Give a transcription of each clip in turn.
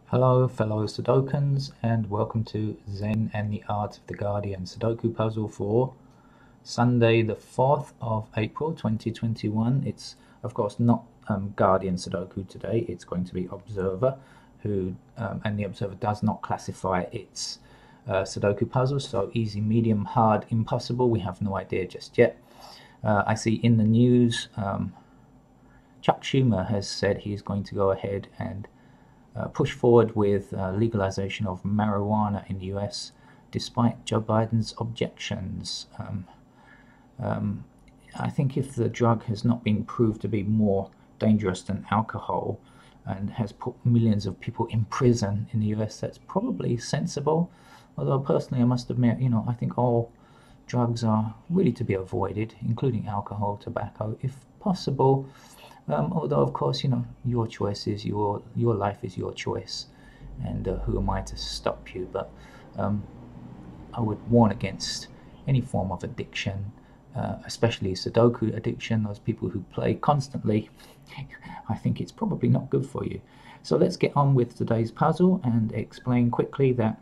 Hello, fellow Sudokans, and welcome to Zen and the Art of the Guardian Sudoku puzzle for Sunday, the 4th of April 2021. It's, of course, not Guardian Sudoku today, it's going to be Observer, and the Observer does not classify its Sudoku puzzles, so easy, medium, hard, impossible. We have no idea just yet. I see in the news Chuck Schumer has said he's going to go ahead and push forward with legalization of marijuana in the US, despite Joe Biden's objections. I think if the drug has not been proved to be more dangerous than alcohol and has put millions of people in prison in the US, that's probably sensible. Although personally, I must admit, I think all drugs are really to be avoided, including alcohol, tobacco, if possible. Although, of course, your choice is your life is your choice, and who am I to stop you? But I would warn against any form of addiction, especially Sudoku addiction. Those people who play constantly, I think it's probably not good for you. So let's get on with today's puzzle and explain quickly that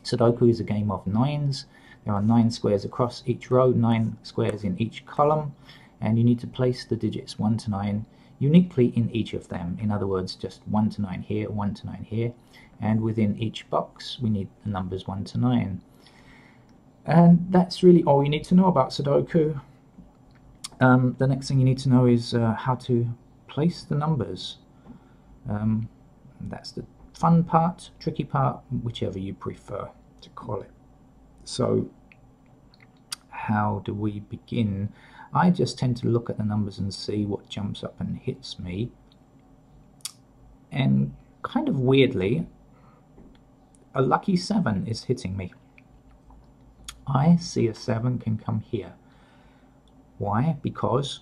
Sudoku is a game of nines. There are 9 squares across each row, 9 squares in each column, and you need to place the digits 1 to 9 uniquely in each of them. In other words, just 1 to 9 here, 1 to 9 here, and within each box we need the numbers 1 to 9. And that's really all you need to know about Sudoku. The next thing you need to know is how to place the numbers. That's the fun part, tricky part, whichever you prefer to call it. So how do we begin? I just tend to look at the numbers and see what jumps up and hits me. And kind of weirdly, a lucky 7 is hitting me. I see a 7 can come here. Why? Because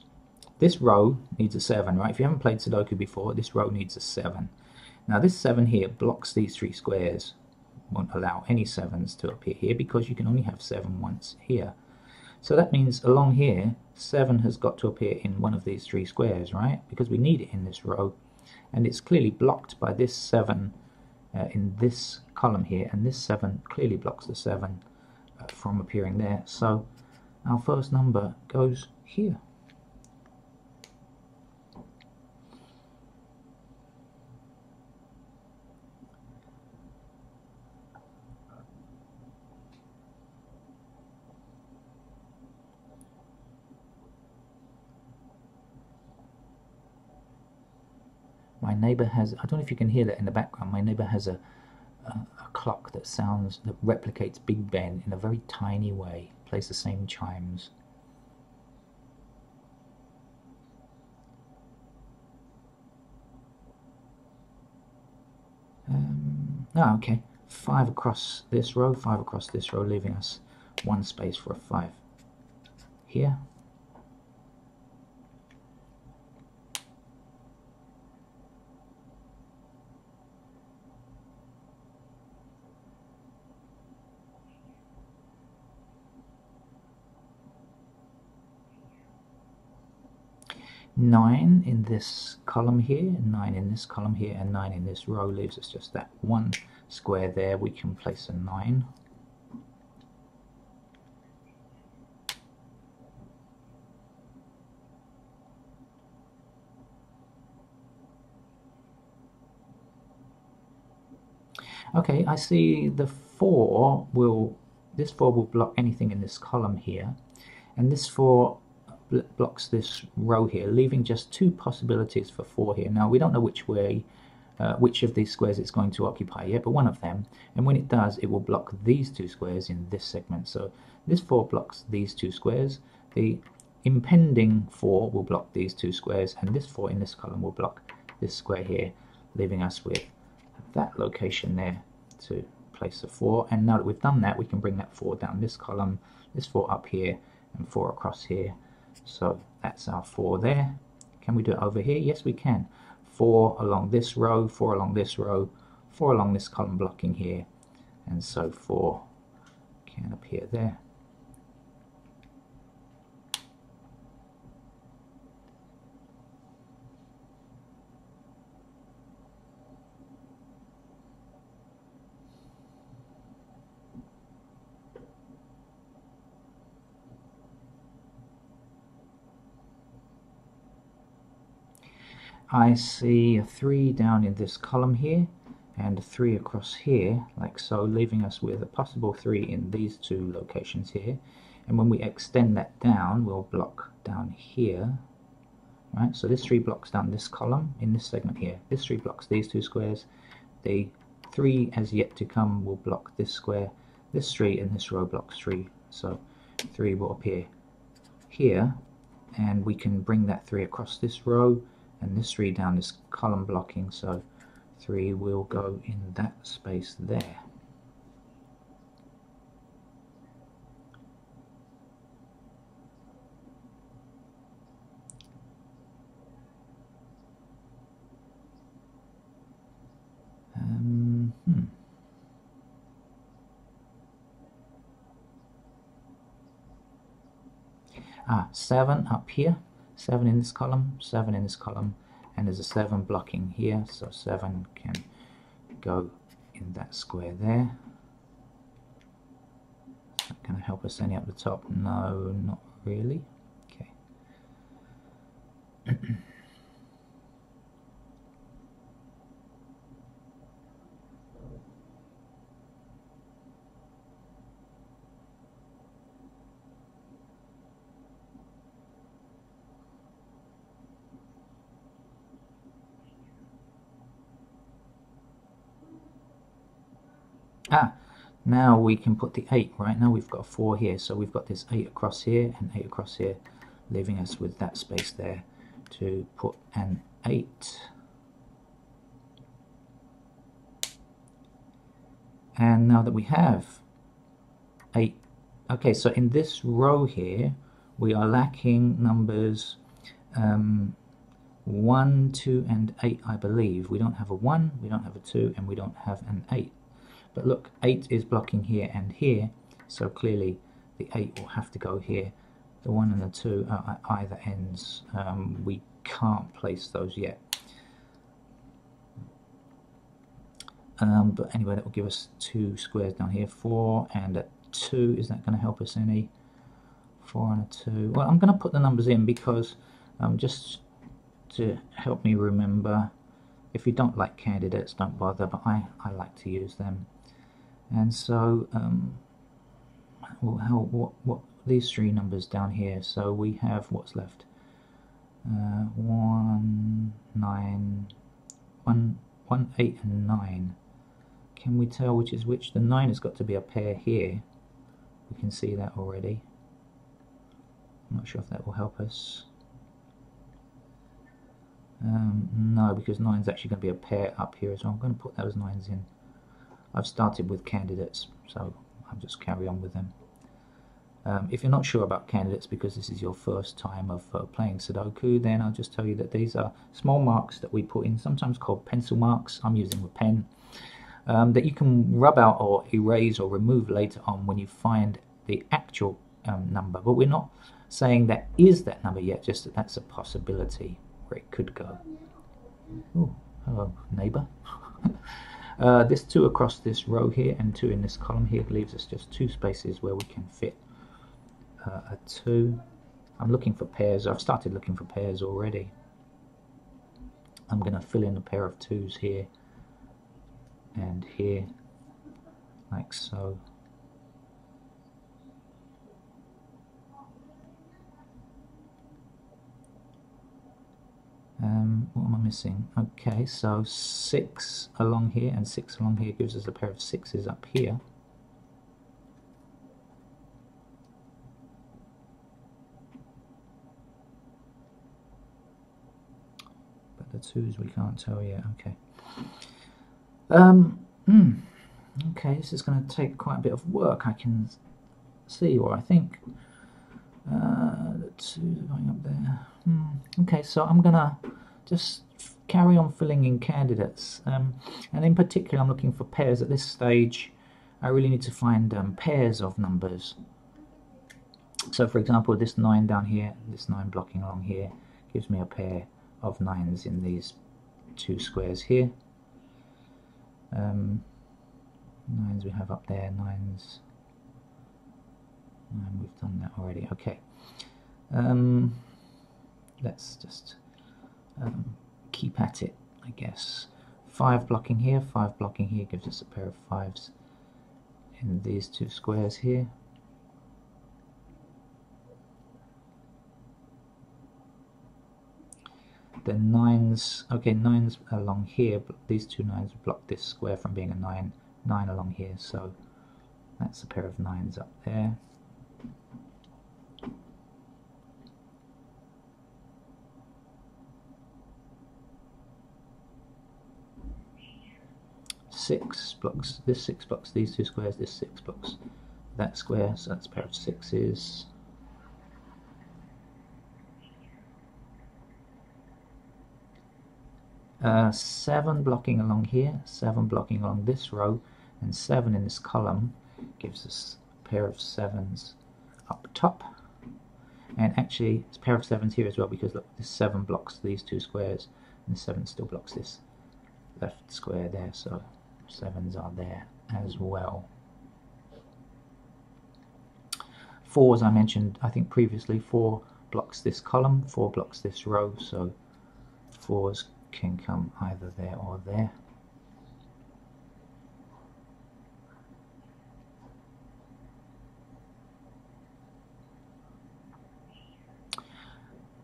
this row needs a 7, right? If you haven't played Sudoku before, this row needs a 7. Now this 7 here blocks these 3 squares. Won't allow any 7s to appear here because you can only have 7 once here. So that means along here, 7 has got to appear in one of these 3 squares, right? Because we need it in this row. And it's clearly blocked by this 7 in this column here. And this 7 clearly blocks the 7 from appearing there. So our first number goes here. My neighbor has, I don't know if you can hear that in the background, my neighbor has a clock that replicates Big Ben in a very tiny way, plays the same chimes. Okay, 5 across this row, 5 across this row, leaving us 1 space for a 5 here. Nine in this column here, 9 in this column here, and 9 in this row leaves us just that 1 square there. We can place a 9. Okay, I see the 4 will, this 4 will block anything in this column here, and this 4 blocks this row here, leaving just 2 possibilities for 4 here. Now we don't know which way, which of these squares it's going to occupy yet, but one of them, and when it does, it will block these 2 squares in this segment. So this 4 blocks these 2 squares, the impending 4 will block these 2 squares, and this 4 in this column will block this square here, leaving us with that location there to place a 4. And now that we've done that, we can bring that 4 down this column, this 4 up here, and 4 across here. So that's our 4 there. Can we do it over here? Yes, we can. 4 along this row, 4 along this row, 4 along this column blocking here, and so 4 can appear there. I see a 3 down in this column here and a 3 across here, like so, leaving us with a possible 3 in these two locations here. And when we extend that down, we'll block down here, right? So this 3 blocks down this column in this segment here. This 3 blocks these two squares. The 3 as yet to come will block this square, this 3, and this row blocks 3. So 3 will appear here, and we can bring that 3 across this row and this 3 down this column blocking, so 3 will go in that space there. Ah, 7 up here, 7 in this column, 7 in this column, and there's a 7 blocking here, so 7 can go in that square there. Is that going to help us any up the top? No, not really. Okay. Now we can put the 8, right? Now we've got a 4 here, so we've got this 8 across here and 8 across here, leaving us with that space there to put an 8. And now that we have 8, okay, so in this row here, we are lacking numbers 1, 2, and 8, I believe. We don't have a 1, we don't have a 2, and we don't have an 8. But look, 8 is blocking here and here, so clearly the 8 will have to go here. The 1 and the 2 are at either ends. We can't place those yet. But anyway, that will give us 2 squares down here, 4 and a 2. Is that going to help us any? 4 and a 2. Well, I'm going to put the numbers in because just to help me remember. If you don't like candidates, don't bother, but I like to use them. And so, what these 3 numbers down here, so we have what's left? 1, 9, 1, 8 and 9. Can we tell which is which? The 9 has got to be a pair here. We can see that already. I'm not sure if that will help us. No, because 9 is actually going to be a pair up here as well. I'm going to put those 9s in. I've started with candidates, so I'll just carry on with them. If you're not sure about candidates because this is your first time of playing Sudoku, then I'll just tell you that these are small marks that we put in, sometimes called pencil marks. I'm using a pen, that you can rub out or erase or remove later on when you find the actual number. But we're not saying that is that number yet, just that that's a possibility where it could go. Oh, hello, neighbor. This 2 across this row here and 2 in this column here leaves us just 2 spaces where we can fit a 2. I'm looking for pairs. I've started looking for pairs already. I'm going to fill in a pair of 2s here and here, like so. What am I missing? Okay, so 6 along here and 6 along here gives us a pair of 6s up here. But the 2s we can't tell yet. Okay. Okay, this is going to take quite a bit of work. I can see, or I think. The 2s are going up there. Okay, so I'm gonna just carry on filling in candidates, and in particular I'm looking for pairs. At this stage I really need to find pairs of numbers. So for example, this 9 down here, this 9 blocking along here, gives me a pair of 9s in these 2 squares here. 9s we have up there, 9s. And we've done that already. Okay. Let's just keep at it, I guess. 5 blocking here, 5 blocking here gives us a pair of 5s in these two squares here. The 9s, okay, 9s along here, but these two 9s block this square from being a 9 along here, so that's a pair of 9s up there. Six blocks, this 6 blocks these two squares, this 6 blocks that square, so that's a pair of 6s. Seven blocking along here, 7 blocking along this row, and 7 in this column gives us a pair of 7s up top. And actually it's a pair of 7s here as well, because look, this 7 blocks these two squares and the 7 still blocks this left square there, so 7s are there as well. 4, as I mentioned I think previously, 4 blocks this column, 4 blocks this row, so 4s can come either there or there.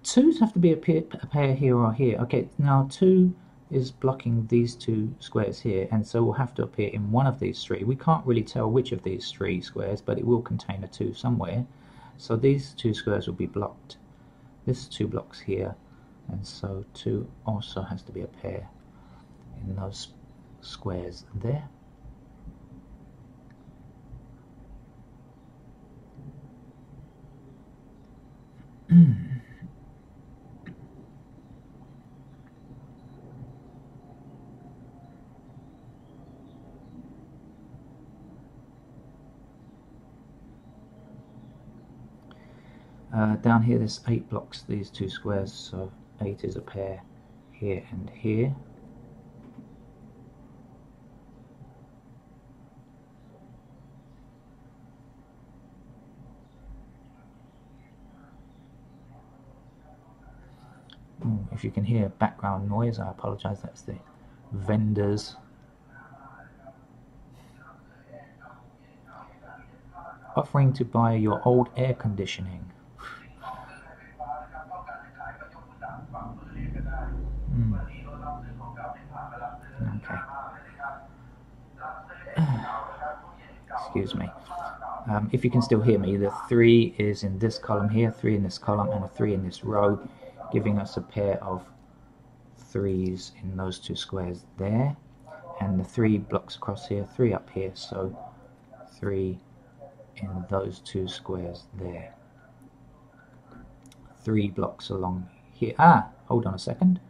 Twos have to be a pair here or here. Okay, now 2 is blocking these two squares here, and so will have to appear in one of these 3. We can't really tell which of these 3 squares, but it will contain a 2 somewhere. So these 2 squares will be blocked. This 2 blocks here, and so 2 also has to be a pair in those squares there. Down here there's 8 blocks these 2 squares, so 8 is a pair here and here. If you can hear background noise, I apologize, that's the vendors. Offering to buy your old air conditioning. Okay. Excuse me. If you can still hear me, the 3 is in this column here, 3 in this column, and a 3 in this row, giving us a pair of 3s in those 2 squares there, and the 3 blocks across here, 3 up here, so 3 in those 2 squares there. 3 blocks along here. Hold on a second.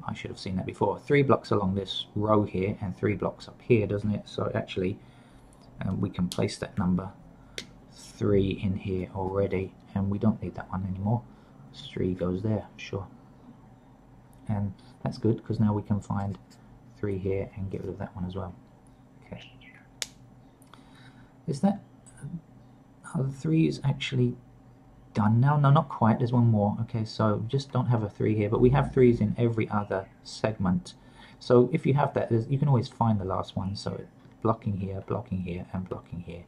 I should have seen that before. 3 blocks along this row here and 3 blocks up here, doesn't it? So actually we can place that number 3 in here already, and we don't need that one anymore. 3 goes there, sure. And that's good, because now we can find 3 here and get rid of that one as well. Okay. Is that... Are the 3s actually done now? No, not quite. There's one more. Okay, so we just don't have a 3 here, but we have 3s in every other segment. So if you have that, you can always find the last one. So blocking here, and blocking here.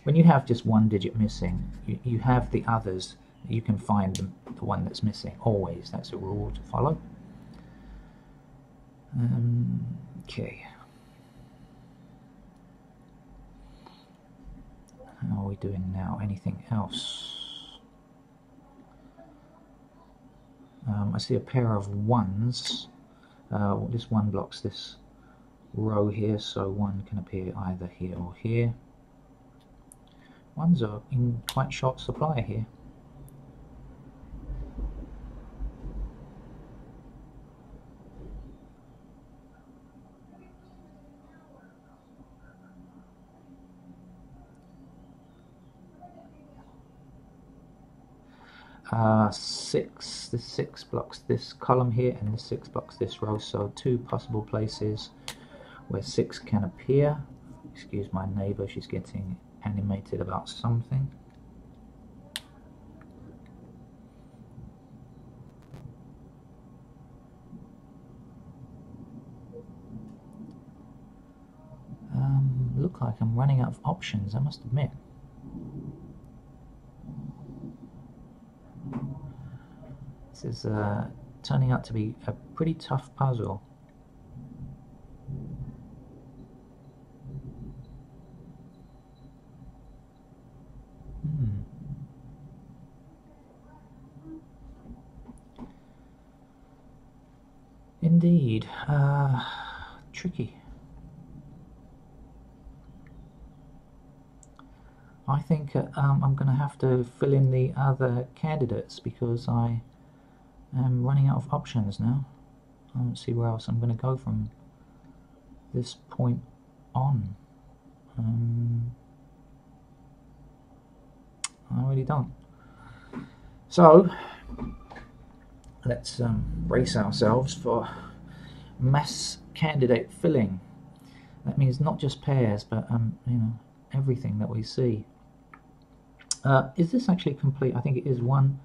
When you have just one digit missing, you have the others. You can find the one that's missing. Always. That's a rule to follow. Okay. How are we doing now? Anything else? I see a pair of 1s. This 1 blocks this row here, so 1 can appear either here or here. 1s are in quite short supply here. This 6 blocks this column here, and this 6 blocks this row, so 2 possible places where 6 can appear. Excuse my neighbour, she's getting animated about something. look like I'm running out of options, I must admit. This is turning out to be a pretty tough puzzle. Indeed, tricky. I think I'm going to have to fill in the other candidates because I am running out of options now. I don't see where else I'm going to go from this point on. I really don't. So let's brace ourselves for mass candidate filling. That means not just pairs, but you know, everything that we see. Is this actually complete? I think it is. 1,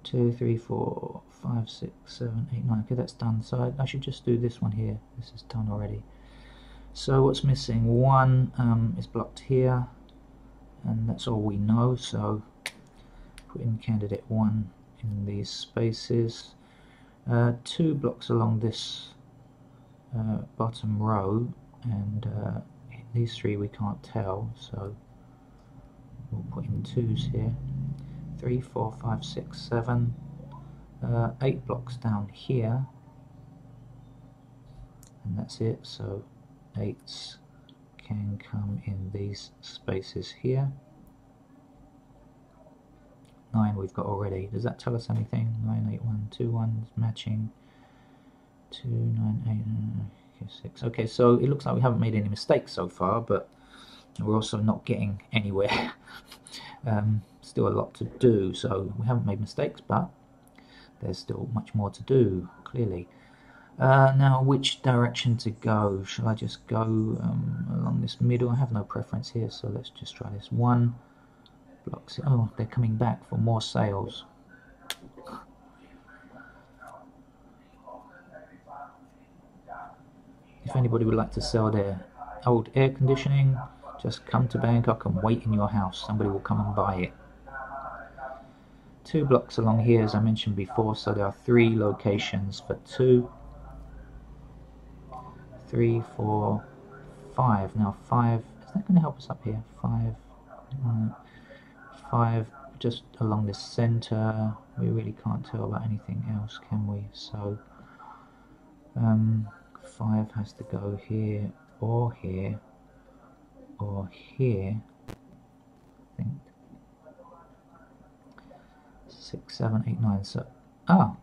2, 3, 4, 5, 6, 7, 8, 9. Okay, that's done. So I should just do this one here. This is done already. So what's missing? 1 is blocked here, and that's all we know. So put in candidate 1 in these spaces. 2 blocks along this bottom row, and these 3 we can't tell, so we'll put in 2s here. 3, 4, 5, 6, 7, 8 blocks down here, and that's it. So 8s can come in these spaces here. 9 we've got already. Does that tell us anything? 9, 8, 1, 2 1s matching. 2, 9, 8, okay, 6. Okay, so it looks like we haven't made any mistakes so far, but we're also not getting anywhere. Still a lot to do, so we haven't made mistakes, but there's still much more to do, clearly. Now, which direction to go? Shall I just go along this middle? I have no preference here, so let's just try this. 1 blocks. Oh, they're coming back for more sales. If anybody would like to sell their old air conditioning, just come to Bangkok and wait in your house. Somebody will come and buy it. 2 blocks along here, as I mentioned before, so there are 3 locations for 2. 3, 4, 5. Now 5, is that going to help us up here? 5, 5 just along the center. We really can't tell about anything else, can we? So 5 has to go here, or here, or here. I think 6, 7, 8, 9. So are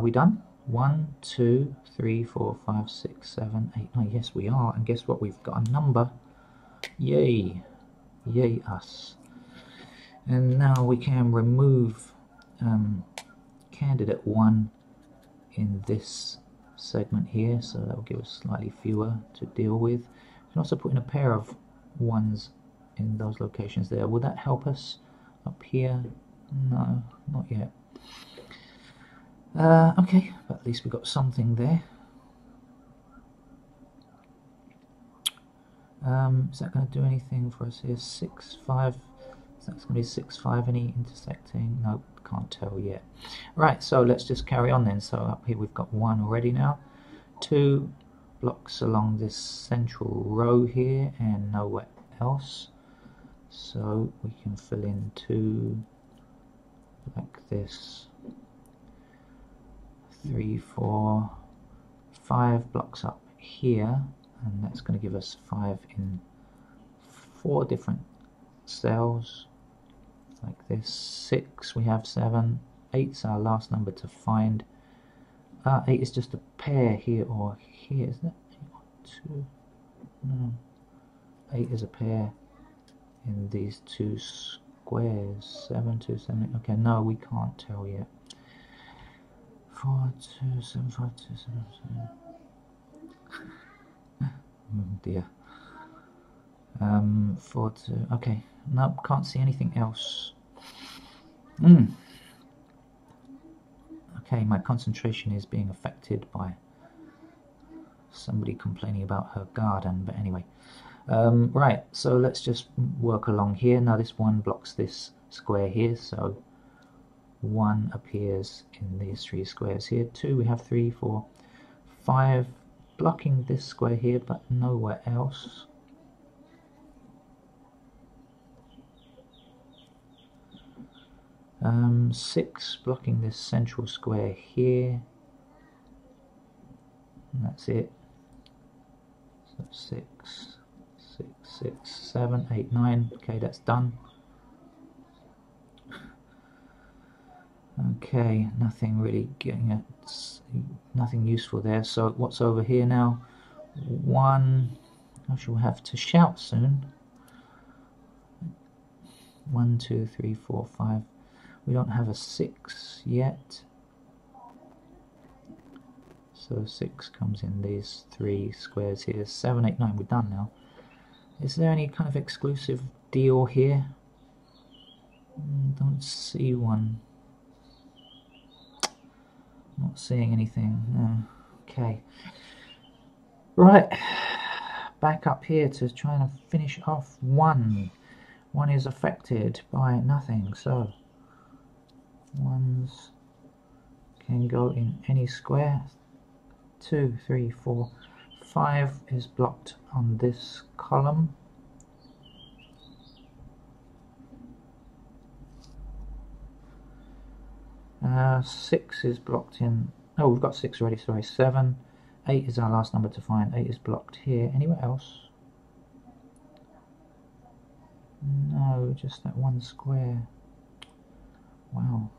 we done? 1, 2, 3, 4, 5, 6, 7, 8, 9. Yes, we are. And guess what? We've got a number. Yay! Yay us! And now we can remove candidate 1 in this segment here, so that will give us slightly fewer to deal with. We can also put in a pair of 1s in those locations there. Would that help us up here? No, not yet. Okay, but at least we've got something there. Is that going to do anything for us here? 6, 5. That's going to be 6, 5. Any intersecting? Nope, can't tell yet. Right, so let's just carry on then. So up here we've got 1 already now. 2 blocks along this central row here and nowhere else. So we can fill in 2 like this. 3, 4, 5 blocks up here, and that's going to give us 5 in 4 different cells like this. 6, we have 7. 8's our last number to find. 8 is just a pair here or here, isn't it? 1, 2, no. 8 is a pair in these 2 squares. 7, 2, 7, 8. Okay, no, we can't tell yet. 4, 2, 7, 5, 2, 7, 7. Oh dear. 4, 2. Okay, nope, can't see anything else. Okay, my concentration is being affected by somebody complaining about her garden, but anyway. Right, so let's just work along here. Now this 1 blocks this square here, so 1 appears in these 3 squares here. 2, we have 3, 4, 5 blocking this square here, but nowhere else. Um, 6 blocking this central square here, and that's it. So 6, 6, 6, 7, 8, 9. Okay, that's done. Okay, nothing really getting it, nothing useful there. So what's over here now? 1, I shall have to shout soon. 1, 2, 3, 4, 5. We don't have a 6 yet. So 6 comes in these 3 squares here. 7, 8, 9, we're done now. Is there any kind of exclusive deal here? Don't see one. Not seeing anything. No. Okay. Right. Back up here to try and finish off 1. 1 is affected by nothing, so 1s can go in any square. 2, 3, 4, 5 is blocked on this column. Uh, 6 is blocked in. Oh, we've got 6 already, sorry. 7. 8 is our last number to find. 8 is blocked here. Anywhere else? No, just that 1 square. Wow.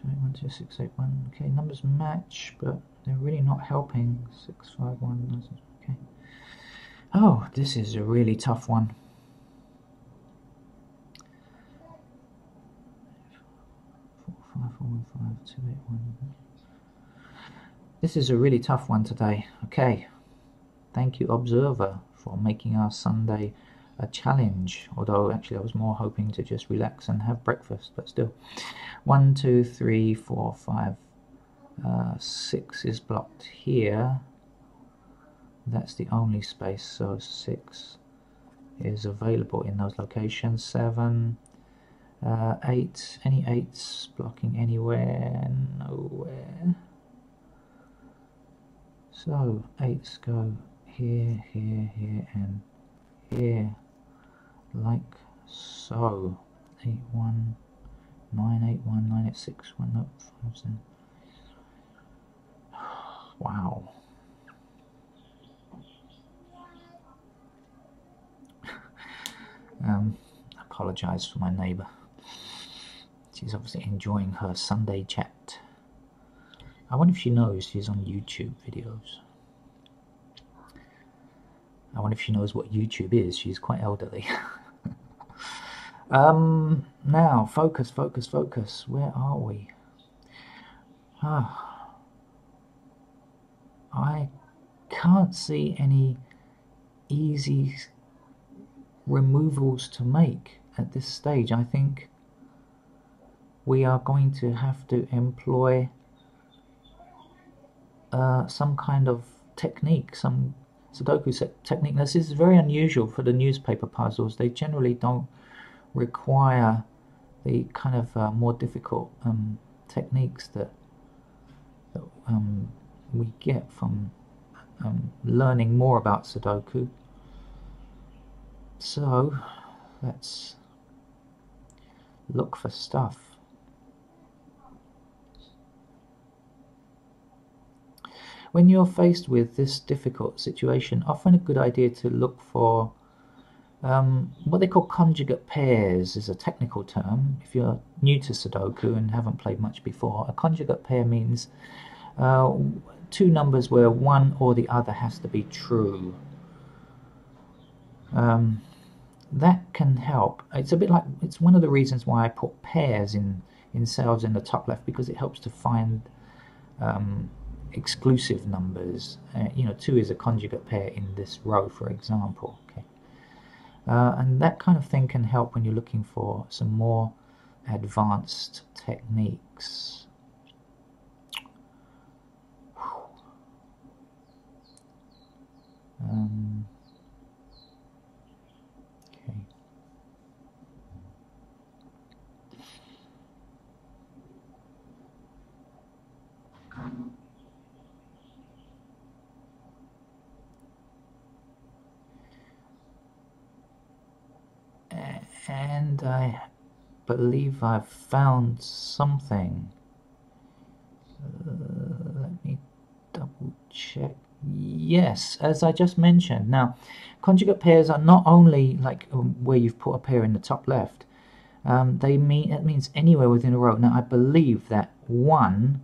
One, 2, 6, 8, 1. Okay, numbers match, but they're really not helping. 6, 5, 1. Okay. Oh, this is a really tough one. 4, 5, 4, 1, 5, 2, 8, 1. This is a really tough one today. Okay. Thank you, Observer, for making our Sunday a challenge. Although, actually, I was more hoping to just relax and have breakfast, but still. 1, 2, 3, 4, 5. 6 is blocked here. That's the only space, so 6 is available in those locations. 7, 8, any 8s blocking anywhere? Nowhere. So 8s go here, here, here, and here, like so. 8, 1, 9, 8, 1, 9, 8, 6, 1, no, 5, 7. Wow. Apologize for my neighbour. She's obviously enjoying her Sunday chat. I wonder if she knows she's on YouTube videos. I wonder if she knows what YouTube is. She's quite elderly. Now, focus, focus, focus. Where are we? I can't see any easy removals to make at this stage. I think we are going to have to employ some kind of technique, some Sudoku technique. Now, this is very unusual for the newspaper puzzles. They generally don't require the kind of more difficult techniques that we get from learning more about Sudoku. So let's look for stuff. When you're faced with this difficult situation, often a good idea to look for what they call conjugate pairs is a technical term. If you're new to Sudoku and haven't played much before, a conjugate pair means two numbers where one or the other has to be true. That can help. It's a bit like, it's one of the reasons why I put pairs in cells in the top left, because it helps to find exclusive numbers. 2 is a conjugate pair in this row, for example. Okay, and that kind of thing can help when you're looking for some more advanced techniques. Okay. And I believe I've found something. Let me double check. Yes, as I just mentioned. Now, conjugate pairs are not only like where you've put a pair in the top left. It means anywhere within a row. Now, I believe that 1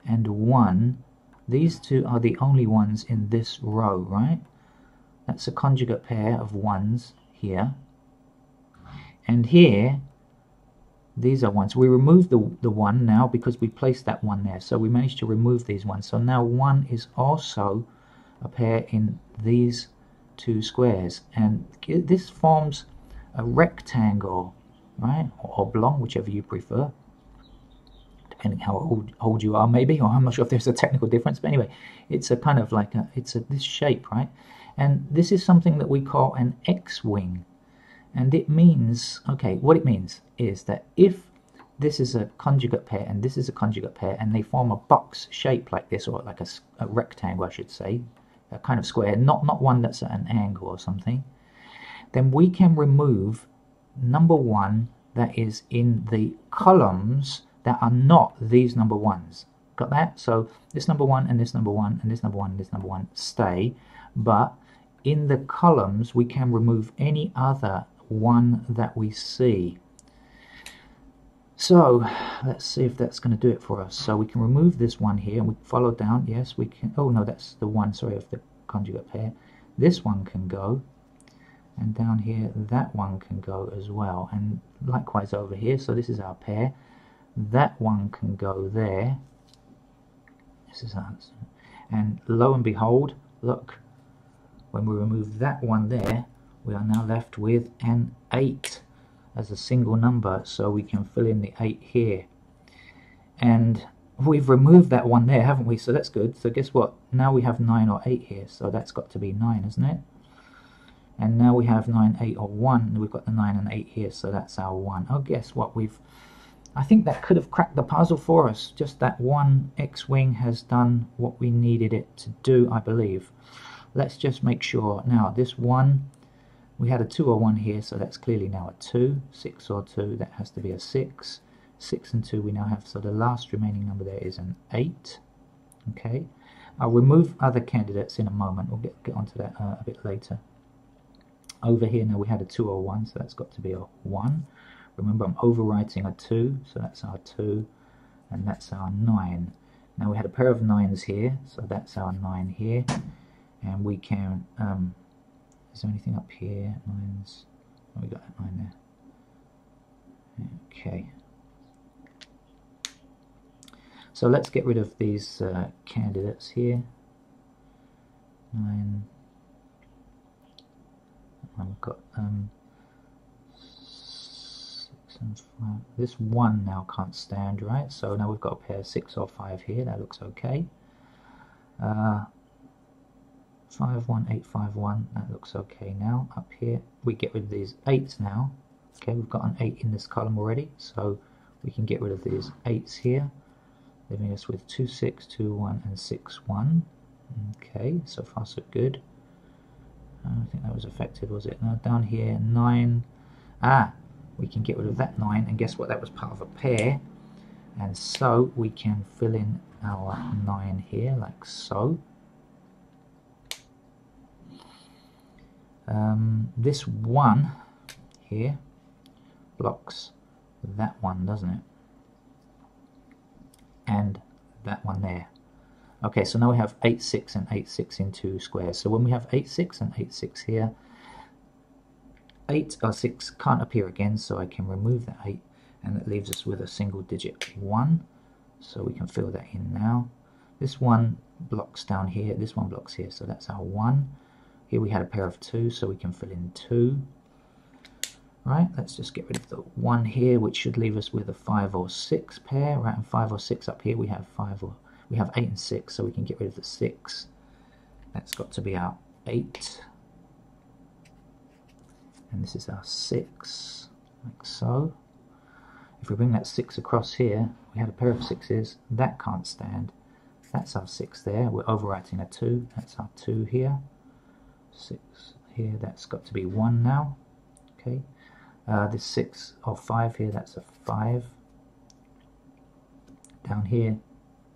and 1, these two are the only ones in this row, right? That's a conjugate pair of 1s here. And here, these are 1s. We removed the 1 now because we placed that 1 there. So we managed to remove these ones. So now 1 is also a pair in these two squares. And this forms a rectangle, right? Or oblong, whichever you prefer. Depending how old you are, maybe. Or I'm not sure if there's a technical difference. But anyway, it's a kind of like this shape, right? And this is something that we call an X-wing. And it means, okay, what it means is that if this is a conjugate pair and this is a conjugate pair and they form a box shape like this, or like a rectangle, I should say, a kind of square, not one that's at an angle or something, then we can remove number 1 that is in the columns that are not these number 1s. Got that? So this number 1 and this number 1 and this number 1 and this number 1 stay, but in the columns we can remove any other 1 that we see. So let's see if that's going to do it for us. So we can remove this 1 here and we follow down. Yes, we can. Oh no, that's the 1, sorry, of the conjugate pair. This 1 can go, and down here that 1 can go as well, and likewise over here. So this is our pair. That 1 can go there. This is ours. And lo and behold, look, when we remove that 1 there, we are now left with an 8 as a single number, so we can fill in the 8 here. And we've removed that 1 there, haven't we? So that's good. So guess what? Now we have 9 or 8 here, so that's got to be 9, isn't it? And now we have 9, 8 or 1, and we've got the 9 and 8 here, so that's our 1. Oh, guess what? I think that could have cracked the puzzle for us. Just that one X-wing has done what we needed it to do, I believe. Let's just make sure. Now, this 1, we had a 2 or 1 here, so that's clearly now a 2. 6 or 2, that has to be a 6. 6 and 2 we now have, so the last remaining number there is an 8. Okay, I'll remove other candidates in a moment. We'll get onto that a bit later. Over here now we had a 2 or 1, so that's got to be a 1. Remember, I'm overwriting a 2, so that's our 2, and that's our 9. Now we had a pair of 9s here, so that's our 9 here, and we can, is there anything up here? 9s, oh, we got that 9 there. Okay. So let's get rid of these candidates here. 9. I've got 6 and 5. This 1 now can't stand, right? So now we've got a pair of 6 or 5 here. That looks okay. 5, 1, 8, 5, 1. That looks okay now. Up here, we get rid of these 8s now. Okay, we've got an 8 in this column already, so we can get rid of these 8s here, leaving us with 2, 6, 2, 1, and 6, 1. Okay, so far so good. I don't think that was affected, was it? Now down here, 9. We can get rid of that 9, and guess what? That was part of a pair, and so we can fill in our 9 here, like so. This 1 here blocks that 1, doesn't it? And that 1 there. Okay, so now we have 8, 6 and 8, 6 in 2 squares. So when we have 8, 6 and 8, 6 here, 8 or 6 can't appear again, so I can remove that 8, and that leaves us with a single digit 1. So we can fill that in now. This 1 blocks down here, this 1 blocks here, so that's our 1. Here we had a pair of 2, so we can fill in 2. Right, let's just get rid of the 1 here, which should leave us with a 5 or 6 pair. Right, and 5 or 6 up here, we have 8 and 6, so we can get rid of the 6. That's got to be our 8. And this is our 6, like so. If we bring that 6 across here, we had a pair of 6s, that can't stand. That's our 6 there, we're overwriting a 2, that's our 2 here. 6 here, that's got to be 1 now. Okay. This 6 or 5 here, that's a 5. Down here,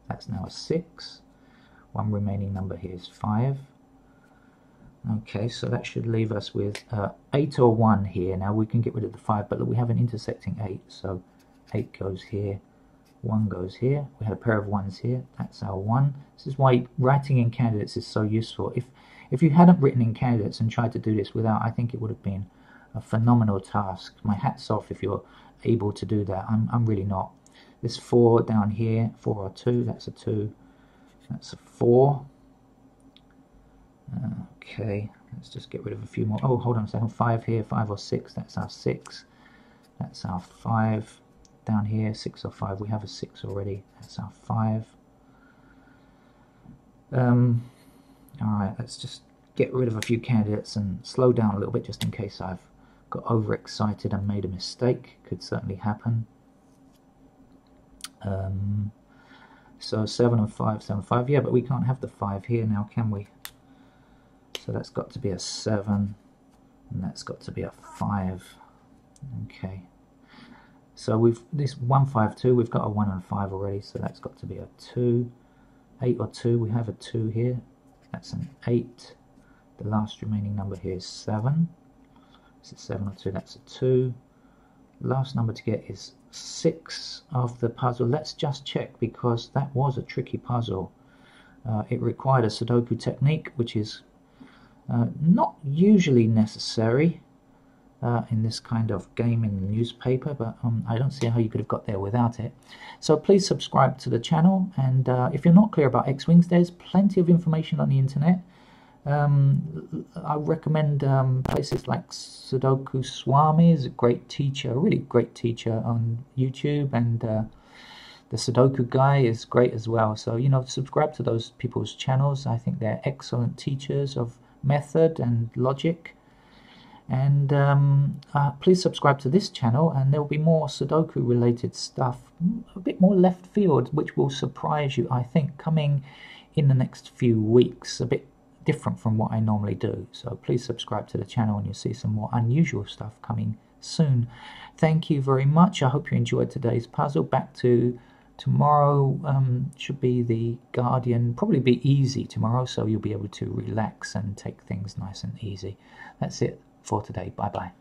that's now a 6. One remaining number here is 5. Okay, so that should leave us with 8 or 1 here. Now we can get rid of the 5, but look, we have an intersecting 8, so 8 goes here, 1 goes here. We had a pair of 1s here, that's our 1. This is why writing in candidates is so useful. If you hadn't written in candidates and tried to do this without, I think it would have been a phenomenal task. My hat's off if you're able to do that. I'm really not. This 4 down here, 4 or 2, that's a 2, that's a 4. Okay, let's just get rid of a few more. Oh, hold on a second. 5 here, 5 or 6, that's our 6. That's our 5. Down here, 6 or 5, we have a 6 already, that's our 5. Alright, let's just get rid of a few candidates and slow down a little bit just in case I've got overexcited and made a mistake. Could certainly happen. So 7 and 5, 7, 5. Yeah, but we can't have the 5 here now, can we? So that's got to be a 7, and that's got to be a 5. Okay. So we've this 1, 5, 2. We've got a 1 and 5 already, so that's got to be a 2. 8 or 2. We have a 2 here. That's an 8. The last remaining number here is 7. Is it 7 or 2? That's a 2. Last number to get is 6 of the puzzle. Let's just check, because that was a tricky puzzle. It required a Sudoku technique, which is not usually necessary in this kind of game in the newspaper, but I don't see how you could have got there without it. So please subscribe to the channel, and if you're not clear about X-Wings, there's plenty of information on the internet. I recommend places like Sudoku Swami is a great teacher, a really great teacher on YouTube, and the Sudoku guy is great as well. So, you know, subscribe to those people's channels. I think they're excellent teachers of method and logic. And please subscribe to this channel, and there will be more Sudoku related stuff, a bit more left field, which will surprise you, I think, coming in the next few weeks, a bit different from what I normally do. So please subscribe to the channel and you'll see some more unusual stuff coming soon. Thank you very much. I hope you enjoyed today's puzzle. Back to tomorrow. Should be the Guardian, probably be easy tomorrow, so you'll be able to relax and take things nice and easy. That's it for today. Bye bye.